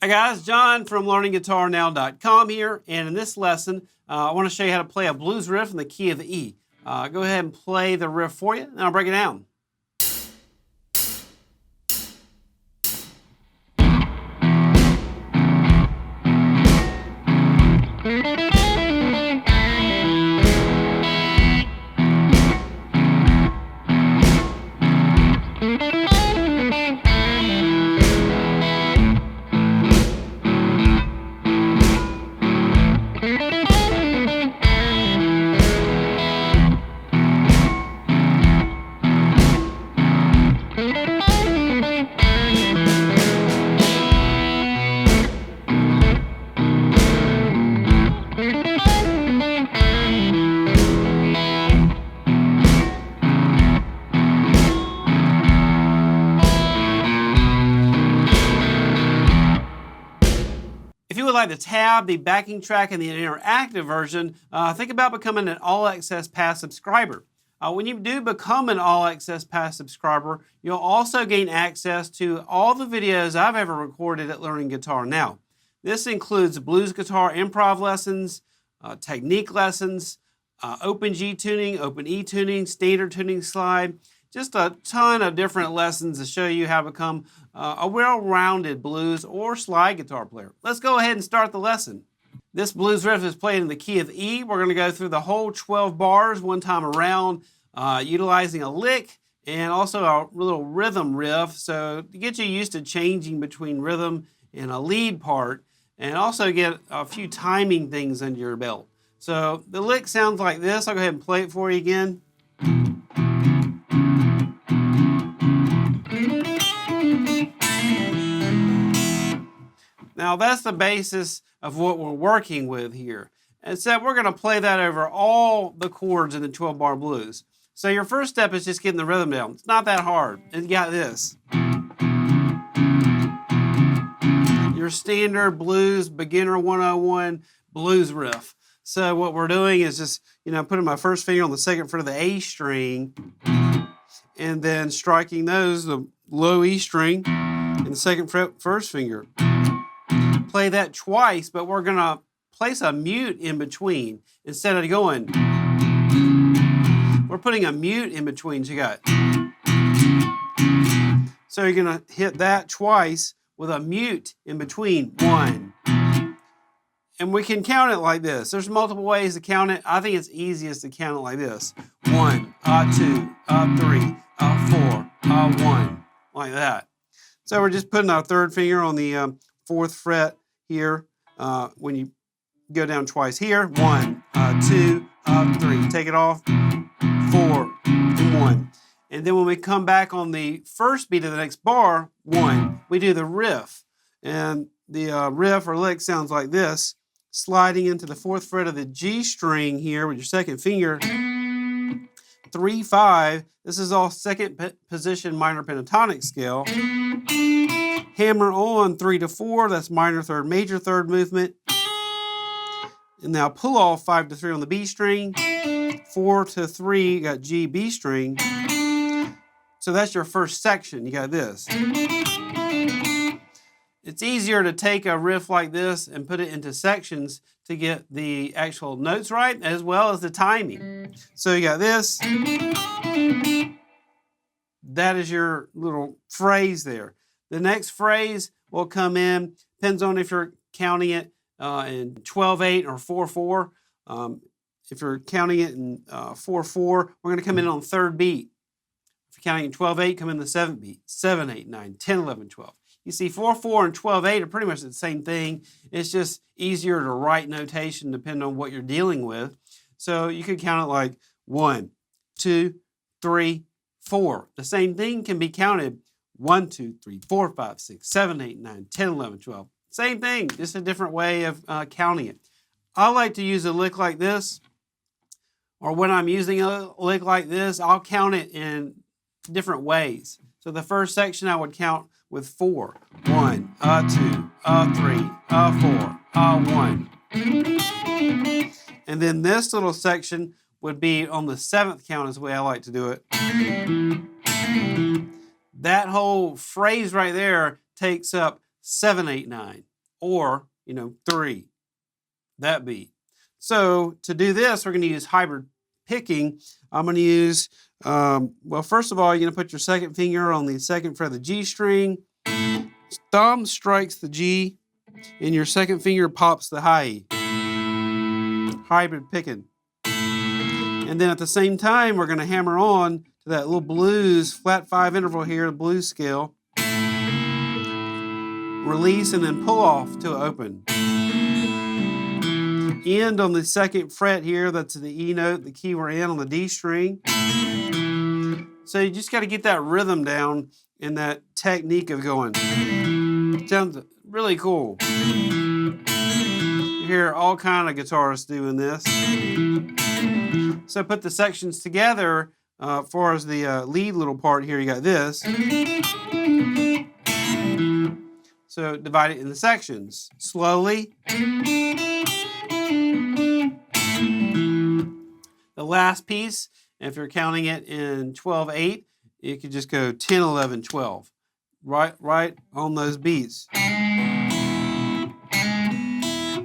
Hi guys, John from LearningGuitarNow.com here, and in this lesson, I want to show you how to play a blues riff in the key of E. Go ahead and play the riff for you, and I'll break it down. If you would like to tab the backing track in the interactive version, think about becoming an All Access Pass subscriber. When you do become an All Access Pass subscriber, you'll also gain access to all the videos I've ever recorded at Learning Guitar Now. This includes blues guitar improv lessons, technique lessons, open G tuning, open E tuning, standard tuning slide, just a ton of different lessons to show you how to become a well-rounded blues or slide guitar player. Let's go ahead and start the lesson. This blues riff is played in the key of E. We're going to go through the whole 12 bars one time around, utilizing a lick and also a little rhythm riff, so to get you used to changing between rhythm and a lead part, and also get a few timing things under your belt. So the lick sounds like this. I'll go ahead and play it for you again. Now that's the basis of what we're working with here. Except we're going to play that over all the chords in the 12-bar blues. So your first step is just getting the rhythm down. It's not that hard. And you got this. Your standard blues beginner 101 blues riff. So what we're doing is just, putting my first finger on the second fret of the A string and then striking the low E string and the second fret first finger. Play that twice, but we're going to place a mute in between instead of going. We're putting a mute in between. So you got. So you're going to hit that twice with a mute in between. 1. And we can count it like this. There's multiple ways to count it. I think it's easiest to count it like this. 1, 2, 3, 4, 1, like that. So we're just putting our third finger on the fourth fret here. When you go down twice here, 1, 2, 3. Take it off, 4, and 1. And then when we come back on the first beat of the next bar, 1, we do the riff. And the riff or lick sounds like this, sliding into the fourth fret of the G string here with your second finger. 3, 5. This is all second position minor pentatonic scale. Hammer on 3 to 4. That's minor third, major third movement. And now pull off 5 to 3 on the B string. 4 to 3, you got G, B string. So that's your first section. You got this. It's easier to take a riff like this and put it into sections to get the actual notes right as well as the timing. So you got this. That is your little phrase there. The next phrase will come in, depends on if you're counting it in 12/8 or 4/4. If you're counting it in 4/4, we're going to come in on the third beat. If you're counting in 12/8, come in the seventh beat. 7, 8, 9, 10, 11, 12. You see 4/4 and 12/8 are pretty much the same thing. It's just easier to write notation depending on what you're dealing with. So you could count it like 1, 2, 3, 4. The same thing can be counted 1, 2, 3, 4, 5, 6, 7, 8, 9, 10, 11, 12. Same thing, just a different way of counting it. I like to use a lick like this, or when I'm using a lick like this, I'll count it in different ways. So the first section I would count with 4. 1, 2, 3, 4, 1. And then this little section would be on the 7th count is the way I like to do it. That whole phrase right there takes up 7, 8, 9. or, 3, that beat. So to do this, we're going to use hybrid picking. I'm going to use, well, first of all, you're going to put your second finger on the second fret of the G string. Thumb strikes the G, and your second finger pops the high E. Hybrid picking. And then at the same time, we're going to hammer on to that little blues flat 5 interval here, the blues scale. Release and then pull off to open. End on the second fret here, that's the E note, the key we're in on the D string. So you just got to get that rhythm down and that technique of going. It sounds really cool. You hear all kind of guitarists doing this. So put the sections together. For as the lead little part here, you got this. So divide it into sections. Slowly. The last piece, if you're counting it in 12/8, you could just go 10, 11, 12. Right on those beats.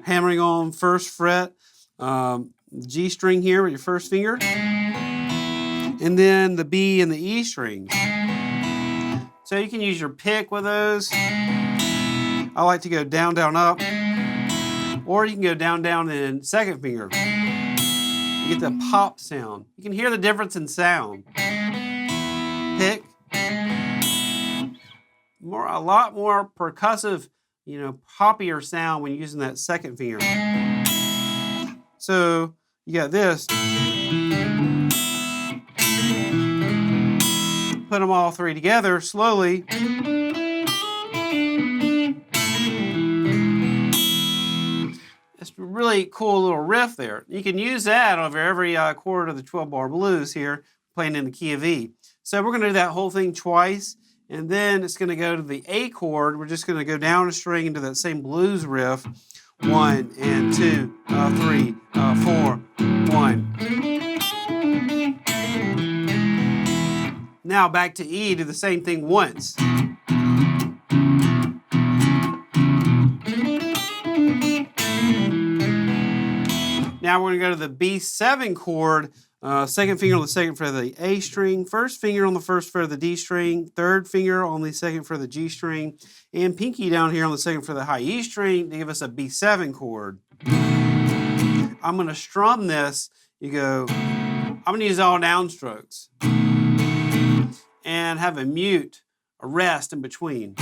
Hammering on first fret, G string here with your first finger. And then the B and the E strings. So you can use your pick with those. I like to go down, down, up. Or you can go down, down, and second finger. You get the pop sound. You can hear the difference in sound. Pick. A lot more percussive, poppier sound when you're using that second finger. So you got this. Put them all three together slowly. It's a really cool little riff there. You can use that over every chord of the 12-bar blues here, playing in the key of E. So we're going to do that whole thing twice, and then it's going to go to the A chord. We're just going to go down a string into that same blues riff. 1 and 2, 3, 4, 1. Now back to E, do the same thing once. Now we're going to go to the B7 chord, second finger on the second fret of the A string, first finger on the first fret of the D string, third finger on the second fret of the G string, and pinky down here on the second fret of the high E string to give us a B7 chord. I'm going to strum this. You go, I'm going to use all downstrokes and have a mute, a rest in between.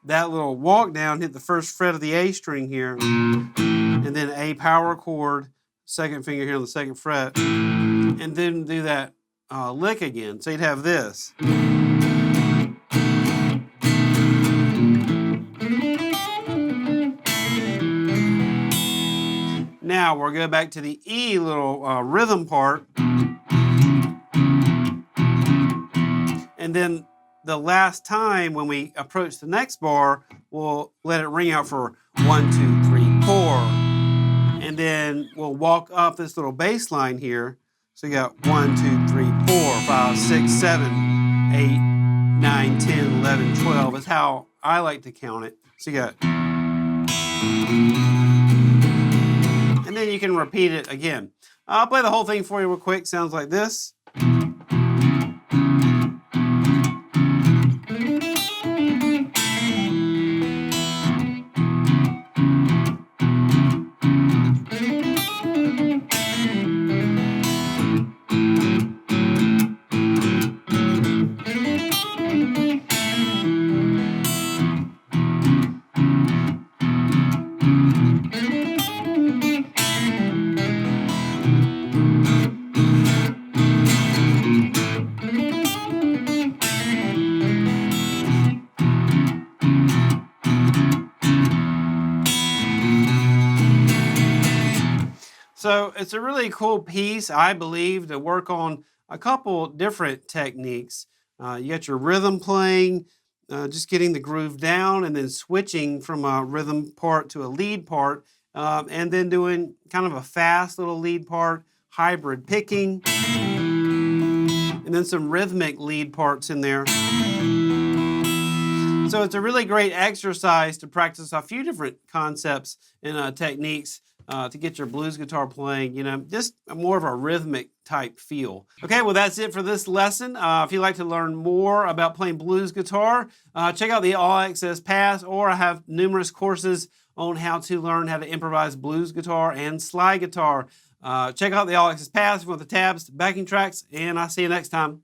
That little walk down, hit the first fret of the A string here, and then A power chord, second finger here on the second fret, and then do that lick again. So you'd have this. Now we'll go back to the E little rhythm part, and then the last time when we approach the next bar, we'll let it ring out for 1, 2, 3, 4. And then we'll walk up this little bass line here. So you got 1, 2, 3, 4, 5, 6, 7, 8, 9, 10, 11, 12. That's how I like to count it. So you got. And then you can repeat it again. I'll play the whole thing for you real quick. Sounds like this. So it's a really cool piece, I believe, to work on a couple different techniques. You got your rhythm playing, just getting the groove down, and then switching from a rhythm part to a lead part, and then doing kind of a fast little lead part, hybrid picking, and then some rhythmic lead parts in there. So it's a really great exercise to practice a few different concepts and techniques to get your blues guitar playing, you know, just more of a rhythmic type feel. Okay, well, that's it for this lesson. If you'd like to learn more about playing blues guitar, check out the All Access Pass, or I have numerous courses on how to learn how to improvise blues guitar and slide guitar. Check out the All Access Pass if you want the tabs, backing tracks, and I'll see you next time.